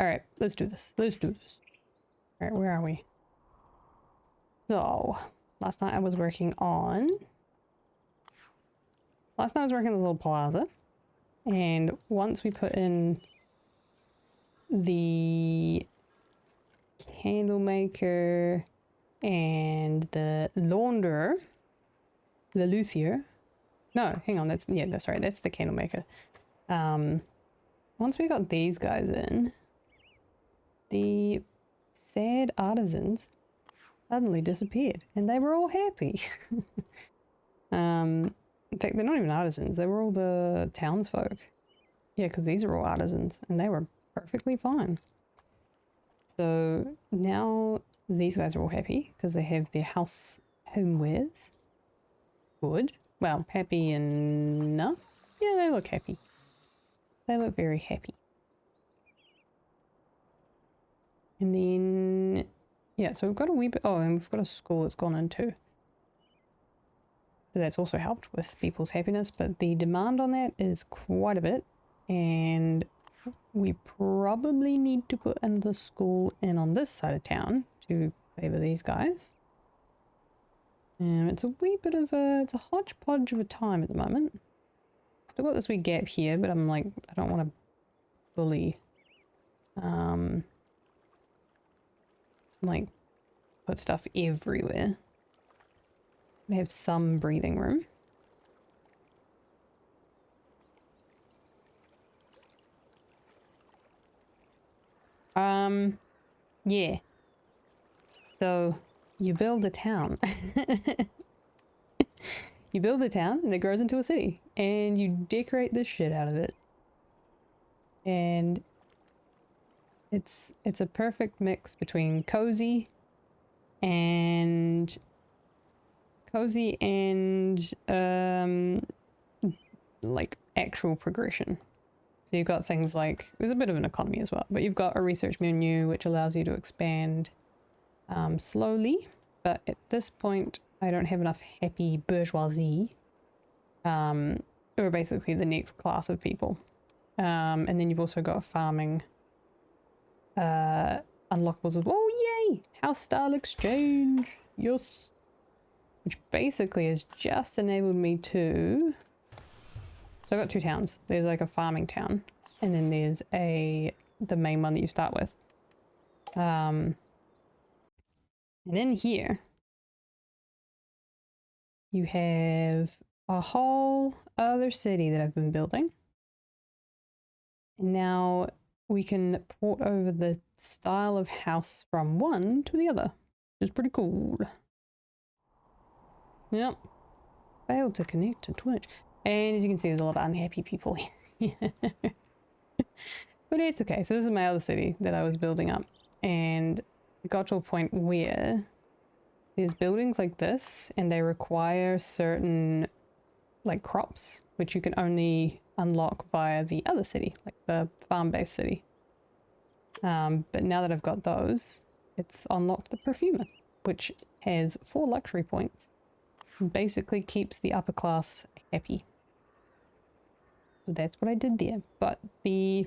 Alright, let's do this. Let's do this. Alright, where are we? So, last night I was working on this little plaza. And once we put in the candle maker and the launderer, the luthier. No, hang on, that's the candle maker. Once we got these guys in, the sad artisans suddenly disappeared and they were all happy. In fact, they're not even artisans, they were all the townsfolk. Yeah, because these are all artisans and they were perfectly fine. So now these guys are all happy because they have their house homewares. Good. Well, happy enough. Yeah, they look happy. They look very happy. And then, yeah, so we've got a wee bit, oh, and we've got a school that's gone in too. So that's also helped with people's happiness, but the demand on that is quite a bit. And we probably need to put another school in on this side of town to favour these guys. And it's a wee bit of it's a hodgepodge of a time at the moment. Still got this wee gap here, but I'm like, I don't want to fully, like, put stuff everywhere. We have some breathing room. Yeah. So you build a town. You build a town and it grows into a city and you decorate the shit out of it. And it's a perfect mix between cozy and like actual progression. So you've got things like, there's a bit of an economy as well, but you've got a research menu which allows you to expand slowly. But at this point, I don't have enough happy bourgeoisie, who are basically the next class of people. And then you've also got farming unlockables as well. Oh, yay! House style exchange! Yes! Which basically has just enabled me to... So I've got two towns. There's like a farming town, and then there's the main one that you start with. And in here, you have a whole other city that I've been building. And now we can port over the style of house from one to the other, which is pretty cool. Yep. Failed to connect to Twitch. And as you can see, there's a lot of unhappy people here. But it's okay. So this is my other city that I was building up. And it got to a point where there's buildings like this, and they require certain like crops, which you can only unlock via the other city, like the farm-based city. But now that I've got those, it's unlocked the perfumer, which has 4 luxury points. And basically keeps the upper class happy. So that's what I did there. But the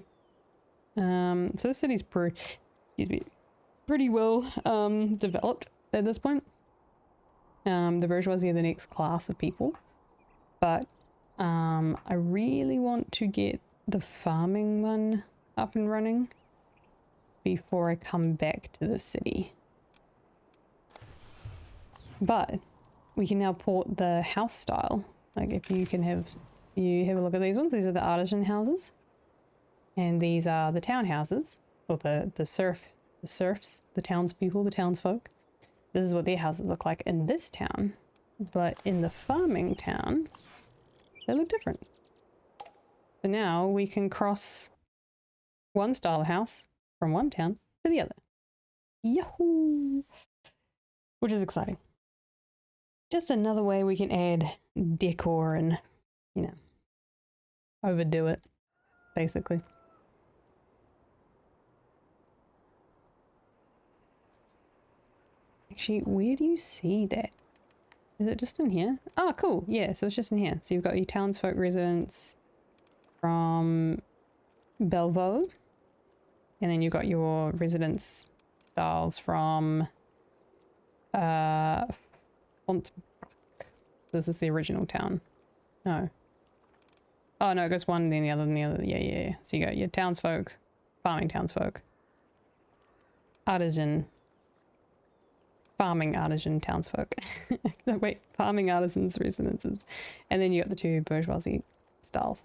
so the city's pretty well developed at this point. The bourgeoisie are the next class of people, but I really want to get the farming one up and running before I come back to the city. But we can now port the house style. Like if you can have a look at these ones. These are the artisan houses, and these are the townhouses, or the serfs, the townspeople, the townsfolk. This is what their houses look like in this town, but in the farming town, they look different. So now we can cross one style of house from one town to the other. Yahoo! Which is exciting. Just another way we can add decor and, you know, overdo it, basically. Actually, where do you see that? Is it just in here? Oh, cool. Yeah, so it's just in here. So you've got your townsfolk residents from Bellevaux. And then you've got your residence styles from Font. This is the original town. No. Oh no, it goes one, then the other, then the other. Yeah. So you got your townsfolk, farming townsfolk, artisan, farming artisan townsfolk. No, wait, farming artisans residences. And then you got the two bourgeoisie styles.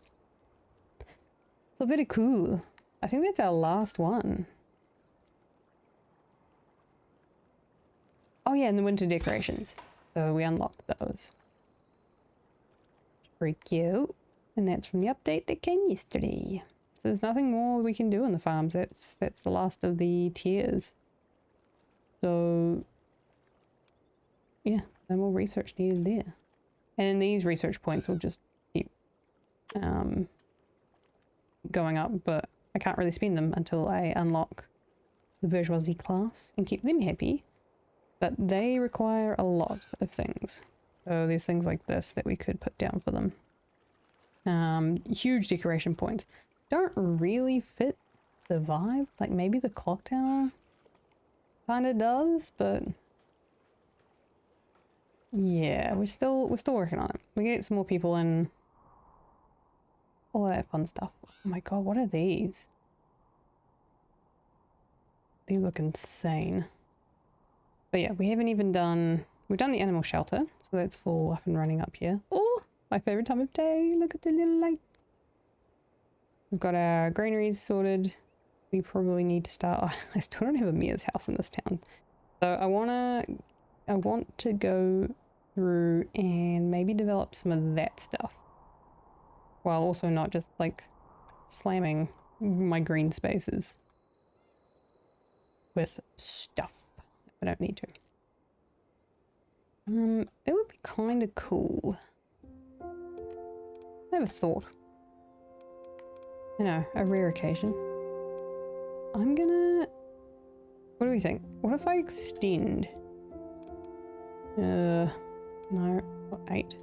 So very cool. I think that's our last one. Oh yeah, and the winter decorations. So we unlocked those. Very cute. And that's from the update that came yesterday. So there's nothing more we can do on the farms. That's the last of the tiers. So yeah, no more research needed there. And these research points will just keep going up, but I can't really spend them until I unlock the bourgeoisie class and keep them happy. But they require a lot of things. So there's things like this that we could put down for them. Huge decoration points. Don't really fit the vibe. Like maybe the clock tower kind of does, but yeah, we're still working on it. We get some more people in, all that fun stuff. Oh my god, what are these? They look insane. But yeah, we haven't even done, we've done the animal shelter, so that's all up and running up here. Oh, my favorite time of day. Look at the little lights. We've got our granaries sorted. We probably need to start, oh, I still don't have a Mia's house in this town. So I want to go through and maybe develop some of that stuff, while also not just like slamming my green spaces with stuff I don't need to. It would be kind of cool. I have a thought. You know, a rare occasion. I'm gonna... What do we think? What if I extend? No, what, 8?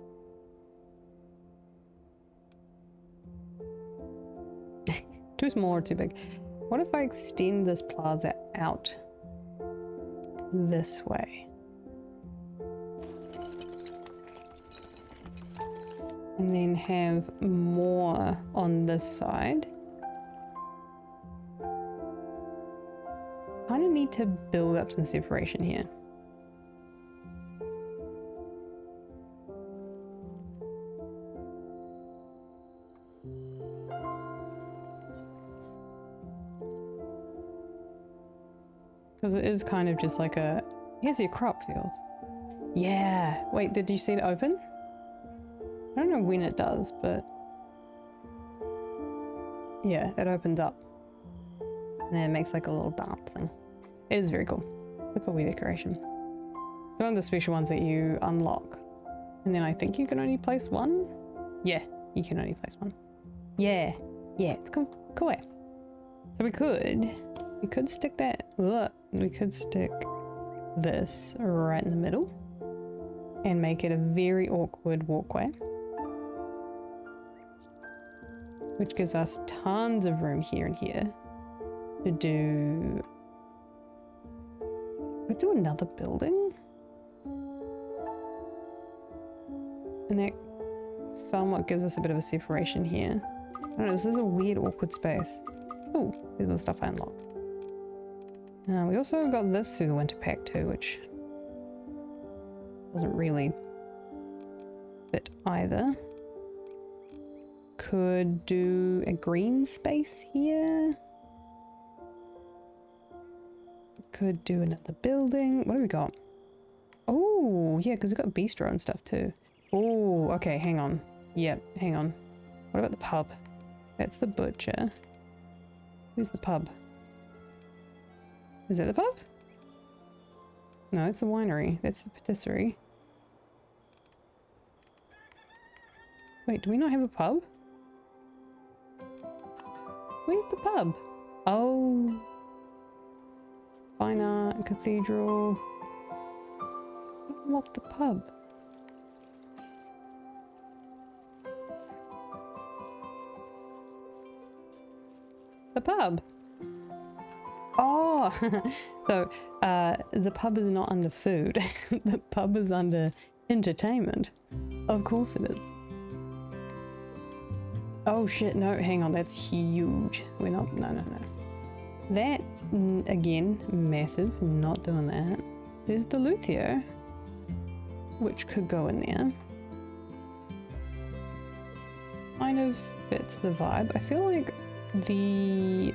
Too small or too big. What if I extend this plaza out this way? And then have more on this side. Kind of need to build up some separation here. Because it is kind of just like a, here's your crop field. Yeah. Wait, did you see it open? I don't know when it does, but yeah, it opens up. And then it makes like a little dance thing. It is very cool. Look at wee decoration. It's one of the special ones that you unlock. And then I think you can only place one? Yeah, you can only place one. Yeah, it's cool. Cool. So we could stick that, we could stick this right in the middle and make it a very awkward walkway, which gives us tons of room here and here to do... We do another building? And that somewhat gives us a bit of a separation here. I don't know, this is a weird awkward space. Oh, there's all the stuff I unlocked. We also got this through the winter pack too, which doesn't really fit either. Could do a green space here. Could do another building. What do we got? Oh, yeah, because we've got bistro and stuff too. Oh, okay, hang on. Yep, hang on. What about the pub? That's the butcher. Who's the pub? Is it the pub? No, it's the winery. That's the patisserie. Wait, do we not have a pub? Where's the pub? Oh. Fine art, cathedral. Unlock the pub. The pub. Oh, so the pub is not under food. The pub is under entertainment. Of course it is. Oh shit, no, hang on, that's huge. We're not, no. That, again, massive, not doing that. There's the luthier, which could go in there. Kind of fits the vibe. I feel like the...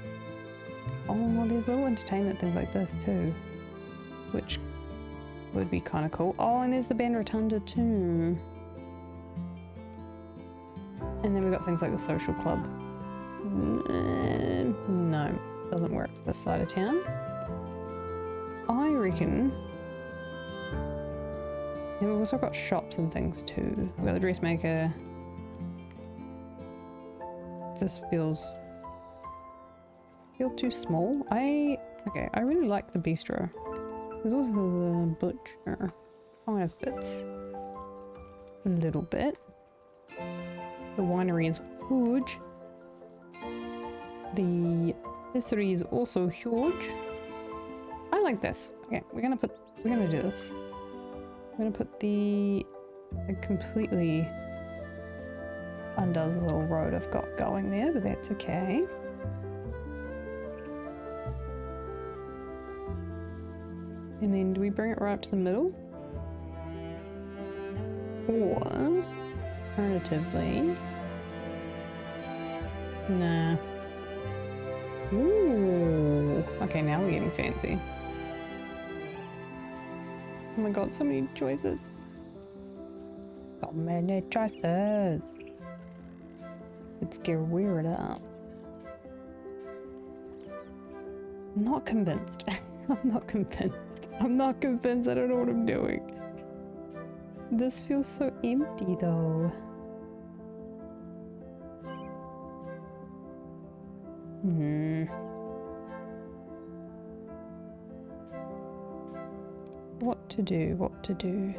Oh, well, there's little entertainment things like this too, which would be kind of cool. Oh, and there's the band rotunda too. And then we've got things like the social club. No, doesn't work for this side of town. I reckon... And we've also got shops and things too. We've got the dressmaker. This feels too small. Okay, I really like the bistro. There's also the butcher. Kind of fits a little bit. The winery is huge. The history is also huge. I like this. Okay, we're gonna do this. We're gonna put the... It completely undoes the little road I've got going there, but that's okay. And then do we bring it right up to the middle? Or, alternatively... Nah. Ooh. Okay, now we're getting fancy. Oh my god, so many choices. So many choices. Let's get weird up. I'm not convinced. I'm not convinced. I'm not convinced. I don't know what I'm doing. This feels so empty though. What to do?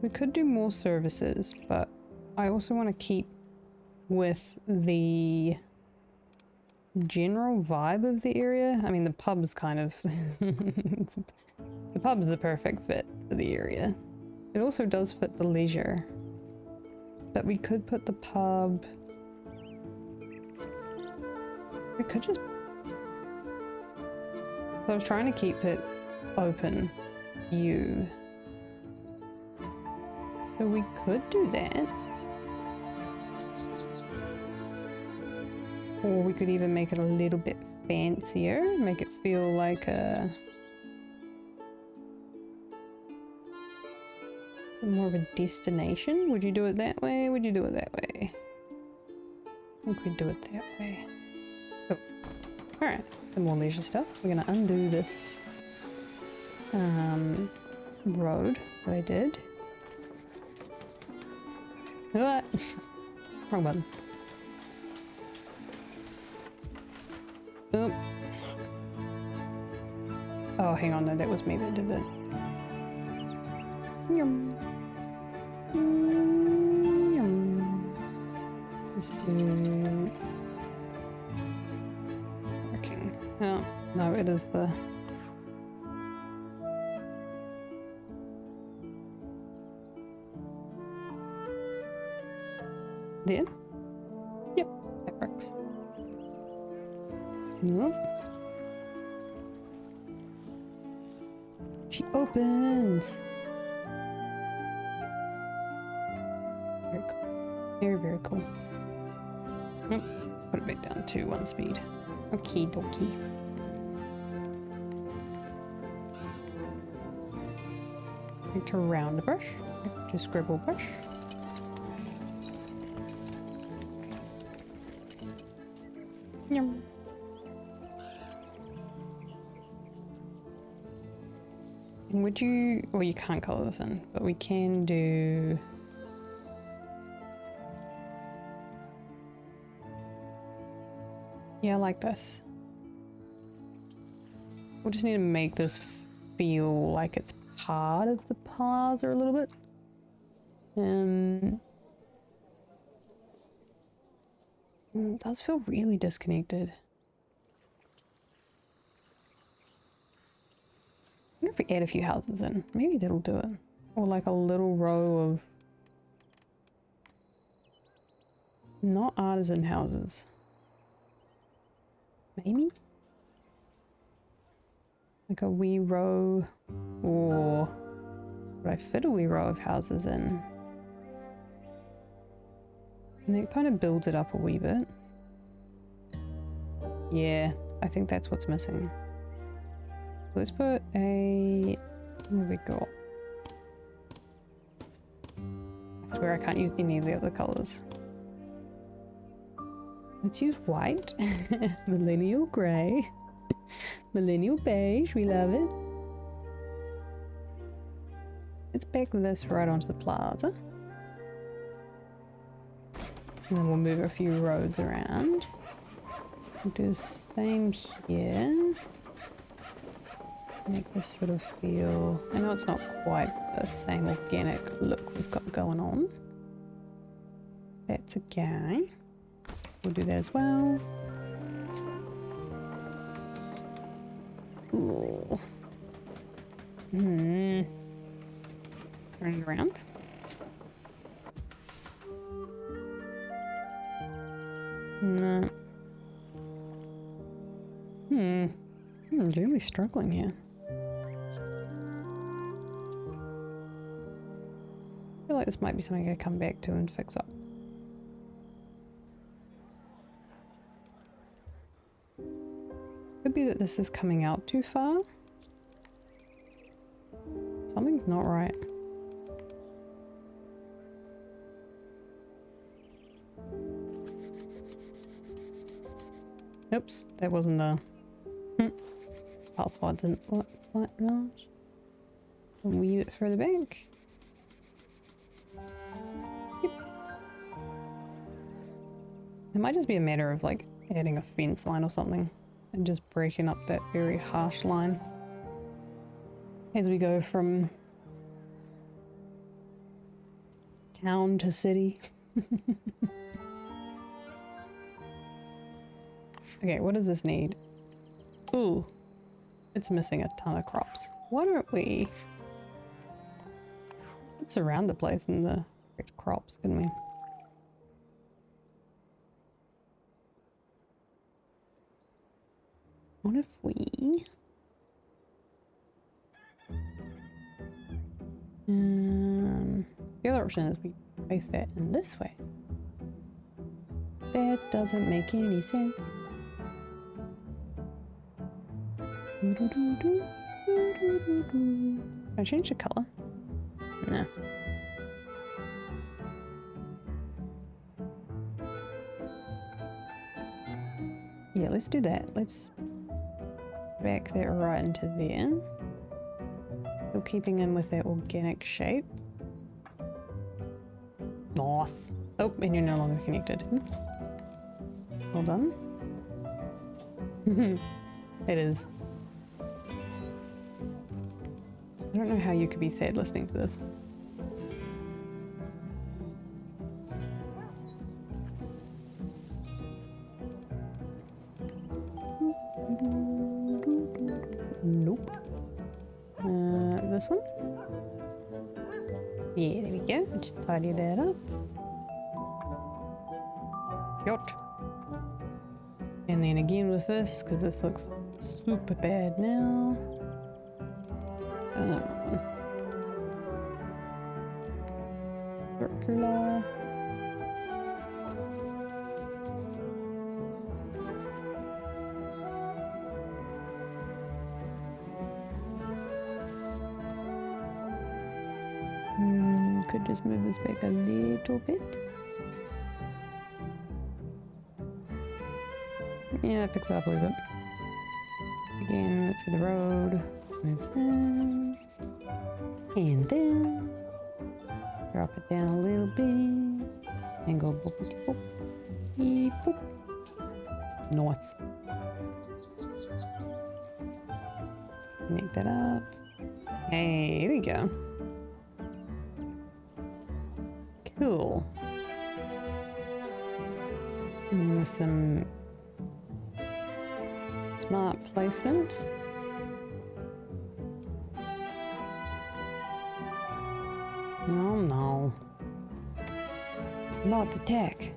We could do more services, but I also want to keep with the general vibe of the area. I mean, the pub's kind of... The pub's the perfect fit for the area. It also does fit the leisure. But we could put the pub... We could just... I was trying to keep it open view. So we could do that. Or we could even make it a little bit fancier, make it feel like a more of a destination. Would you do it that way? Would you do it that way? I think we'd do it that way. Oh, alright, some more leisure stuff. We're gonna undo this road that I did. Ah! Wrong button. Oh. Oh, hang on, no, that was me that did that. Yum. Yum. Let's do... Working. Oh, no, it is the... There? Yep, that works. Nope. She opens! Very cool. Very, very cool. Nope. Put it back down to 1 speed. Okie dokie. Back to round brush. Back to scribble brush. Yum. And would you, well, you can't color this in, but we can do... Yeah, I like this. We'll just need to make this feel like it's part of the plaza a little bit. It does feel really disconnected. wonder if we add a few houses in, maybe that'll do it. Or like a little row of not artisan houses. Maybe? Like a wee row, or would I fit a wee row of houses in? And it kind of builds it up a wee bit. Yeah, I think that's what's missing. Let's put a... what have we got? I swear I can't use any of the other colours. Let's use white. Millennial grey. Millennial beige, we love it. Let's back this right onto the plaza. And then we'll move a few roads around. We'll do the same here. Make this sort of feel... I know it's not quite the same organic look we've got going on. That's a guy. We'll do that as well. Ooh. Turn it around. No. I'm really struggling here. I feel like this might be something I come back to and fix up. Could be that this is coming out too far. Something's not right. Oops, that wasn't the password. Didn't look quite right. A wee bit further back. Yep. It might just be a matter of like adding a fence line or something and just breaking up that very harsh line as we go from town to city. Okay, what does this need? Ooh, it's missing a ton of crops. Why don't we surround the place in the correct crops, couldn't we? What if we... the other option is we place that in this way. That doesn't make any sense. Can I change the color? No. Yeah, let's do that. Let's back that right into there. Still keeping in with that organic shape. Nice. Oh, and you're no longer connected. Oops. Well done. It is. I don't know how you could be sad listening to this. Nope. This one? Yeah, there we go. Just tidy that up. Cute. And then again with this, because this looks super bad now. Circular. Could just move this back a little bit. Yeah, fix it up a little bit. Again, let's get the road. Move that. And then drop it down a little bit. And go boop boop boop. Boop. North. Make that up. Hey, there we go. Cool. And with some smart placement. Oh no. Lots of tech.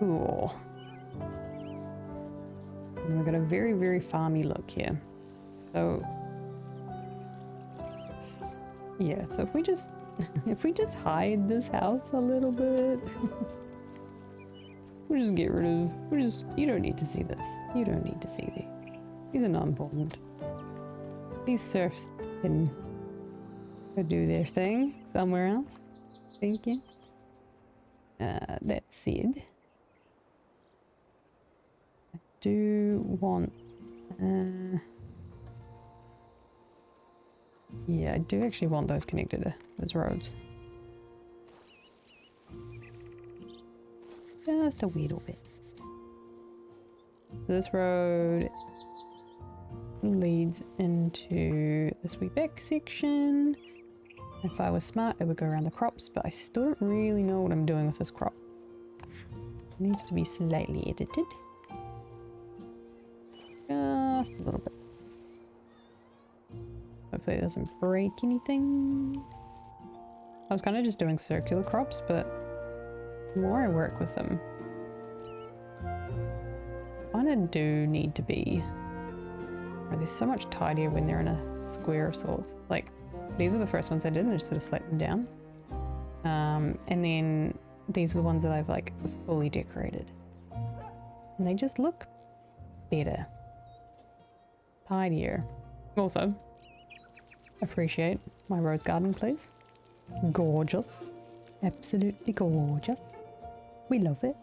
Cool. And we've got a very, very farmy look here. So yeah, so if we just hide this house a little bit, we'll just get rid of, you don't need to see this. You don't need to see these. These are not important. These serfs can go do their thing somewhere else. Thank you. That said, I do want, yeah, I do actually want those connected to those roads. Just a little bit. This road leads into this wee back section. If I was smart, it would go around the crops, but I still don't really know what I'm doing with this crop. It needs to be slightly edited. Just a little bit. Hopefully it doesn't break anything. I was kind of just doing circular crops, but the more I work with them, kind of do need to be. They're so much tidier when they're in a square of sorts. Like, these are the first ones I did, and I just sort of slapped them down. And then these are the ones that I've like fully decorated. And they just look better. Tidier. Also, appreciate my rose garden, please. Gorgeous. Absolutely gorgeous. We love it.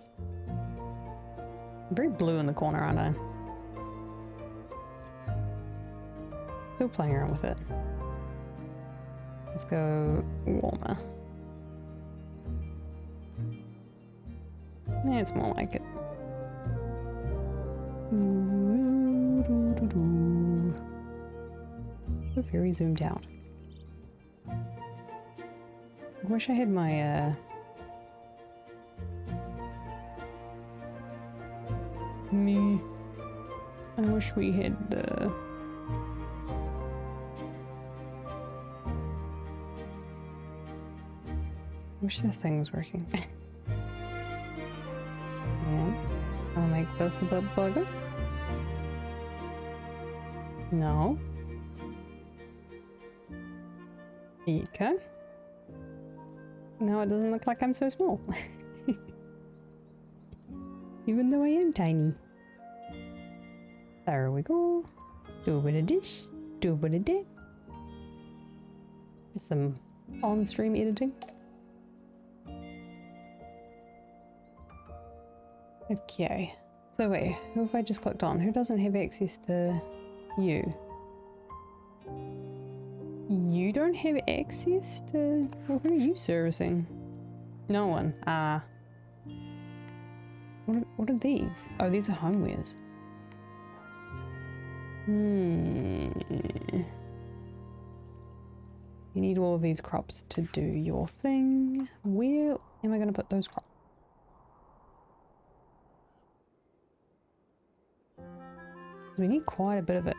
I'm very blue in the corner, aren't I? Still playing around with it. Let's go warmer. Yeah, it's more like it. We're very zoomed out. I wish I had my I wish we had the I wish this thing was working. Yeah. I'll make this a bit bigger. No. Okay. Now it doesn't look like I'm so small. Even though I am tiny. There we go. Do a bit of dish. Do a bit of that. Just some on-stream editing. Okay. So wait, who have I just clicked on? Who doesn't have access to you? You don't have access to... Well, who are you servicing? No one. What are these? Oh, these are homewares. You need all of these crops to do your thing. Where am I going to put those crops? We need quite a bit of it.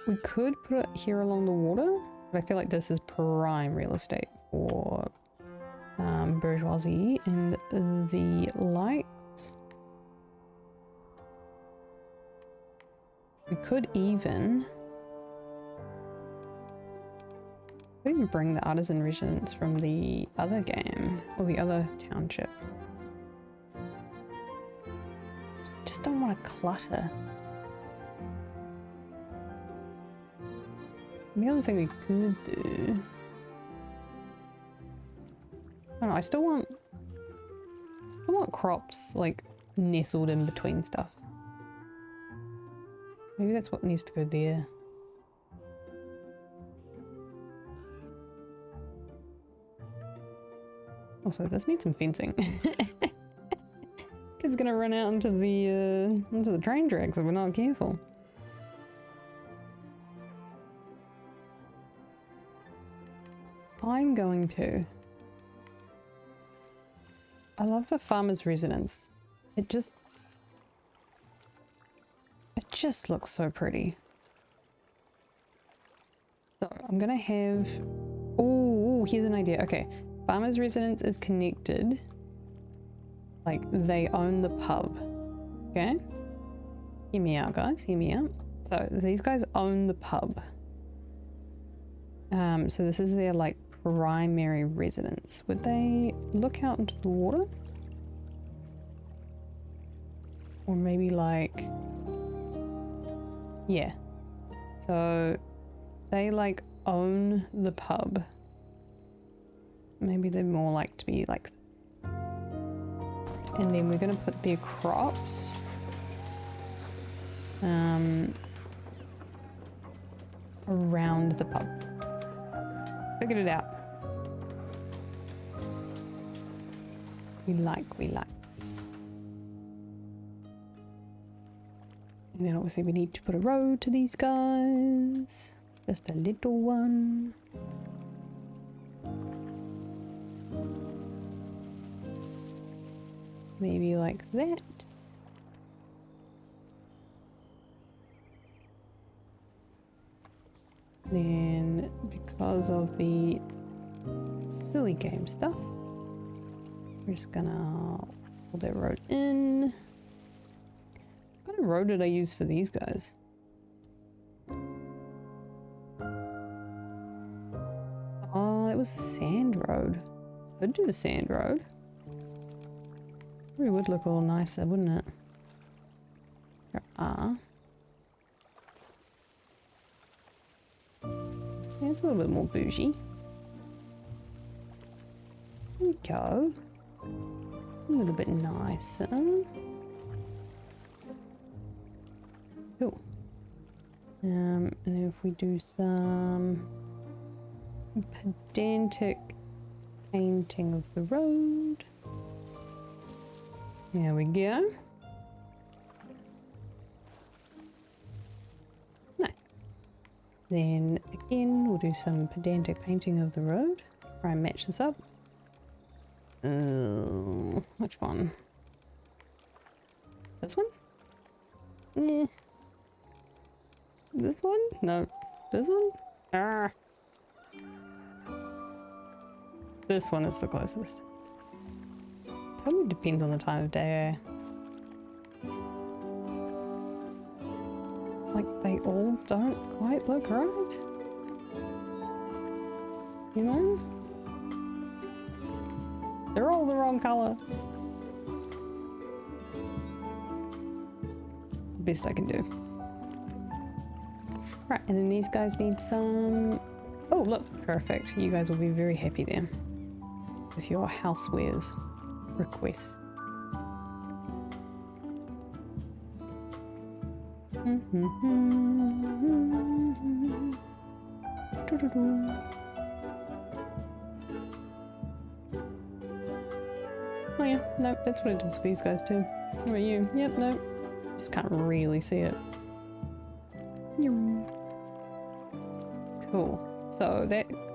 We could put it here along the water, but I feel like this is prime real estate for bourgeoisie and the lights. We could even bring the artisan residents from the other game or the other township. Just don't want to clutter. The other thing we could do... I don't know, I still want crops like nestled in between stuff. Maybe that's what needs to go there. Also, this needs some fencing. Kid's gonna run out into the train tracks if we're not careful. I'm going to I love the farmer's residence. It just looks so pretty. So I'm gonna have, oh, here's an idea. Okay, farmer's residence is connected. Like they own the pub. Okay, hear me out, guys. Hear me out. So these guys own the pub. So this is their like primary residence. Would they look out into the water? Or maybe like, yeah. So they like own the pub. Maybe they're more like to be like, and then we're gonna put their crops around the pub. Figured it out. We like. And then obviously we need to put a road to these guys. Just a little one. Maybe like that. Then because of the silly game stuff, we're just gonna pull that road in. What kind of road did I use for these guys? Oh, it was a sand road. I'd do the sand road. It would look all nicer, wouldn't it? There are. Yeah, it's a little bit more bougie. There we go. A little bit nicer. Cool. And then if we do some pedantic painting of the road. There we go. Nice. Then again, we'll do some pedantic painting of the road. Try and match this up. Which one? This one? Eh. This one? No. This one? Ah. This one is the closest. Totally depends on the time of day, eh? Like, they all don't quite look right. You know? They're all the wrong colour. Best I can do. Right, and then these guys need some... Oh, look, perfect. You guys will be very happy there with your housewares requests. Oh yeah, nope, that's what I did for these guys too. What about you? Yep, nope. Just can't really see it. Cool. So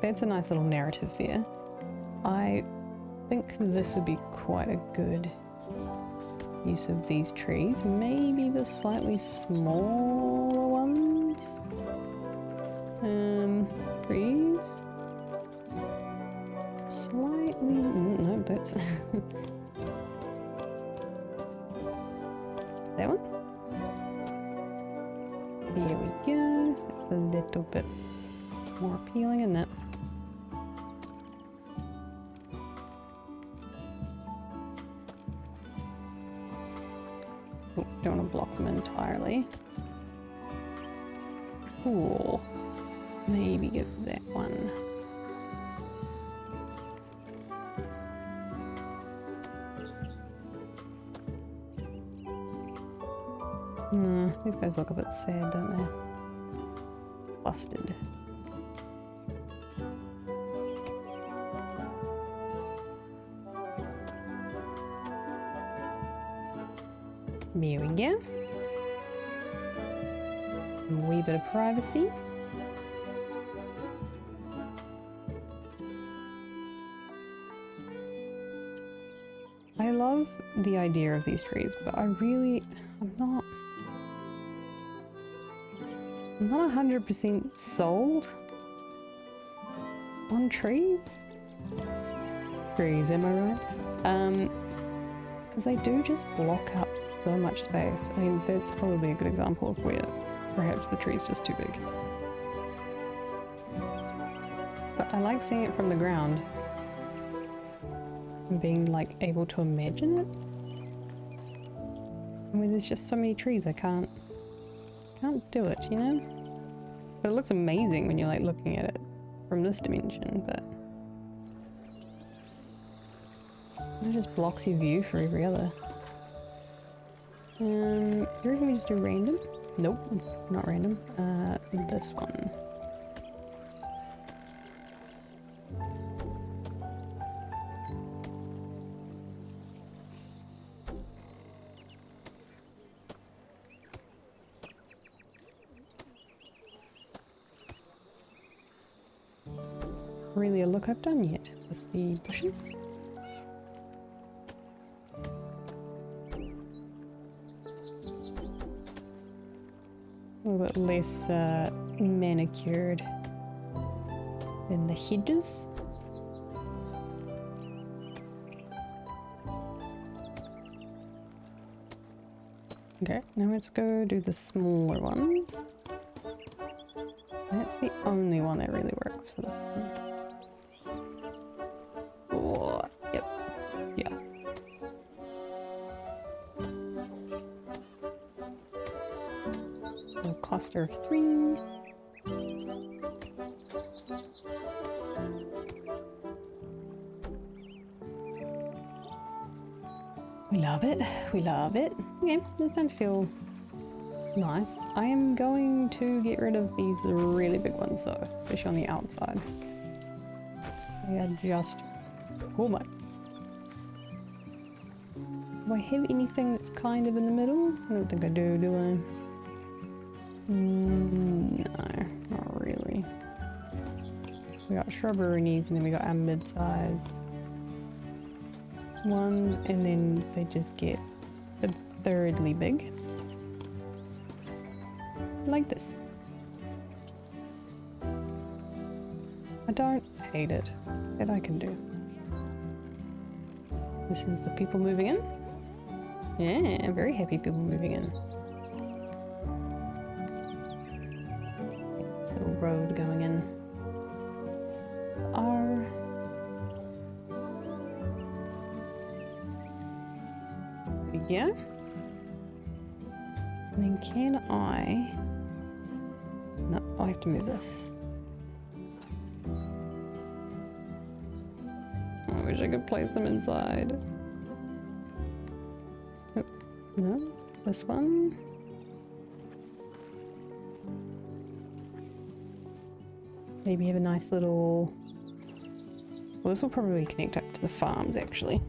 that's a nice little narrative there. I think this would be quite a good use of these trees. Maybe the slightly smaller ones. Trees. Slightly. No, that's that one. There we go. A little bit more appealing, isn't it? Oh, don't want to block them entirely. Cool. Maybe give that one. These guys look a bit sad, don't they? Busted. There we go. A wee bit of privacy. the idea of these trees, but I'm not 100% sold on trees. Trees, am I right? Because they do just block up so much space. I mean, that's probably a good example of where perhaps the tree's just too big. But I like seeing it from the ground and being like able to imagine it. I mean, there's just so many trees, I can't do it, you know? But it looks amazing when you're like looking at it from this dimension, but it just blocks your view for every other. You reckon we just do random? Nope, not random. This one. Really a look I've done yet with the bushes. A little bit less manicured than the hedges. Okay, now let's go do the smaller ones. That's the only one that really works for this one. Oh, yep, yes. A cluster of 3. We love it. We love it. Okay, it's starting to feel nice. I am going to get rid of these really big ones though, especially on the outside. They are just... oh my. Do I have anything that's kind of in the middle? I don't think I do, do I? No, not really. We got shrubberies and then we got our mid-size ones, and then they just get absurdly big. Like this. I don't hate it, but I can do. This is the people moving in. Yeah, very happy people moving in. This little road going in. It's R. There we go. And then can I... no, I have to move this. I wish I could place them inside. Oh, no, this one. Maybe have a nice little... well, this will probably connect up to the farms actually.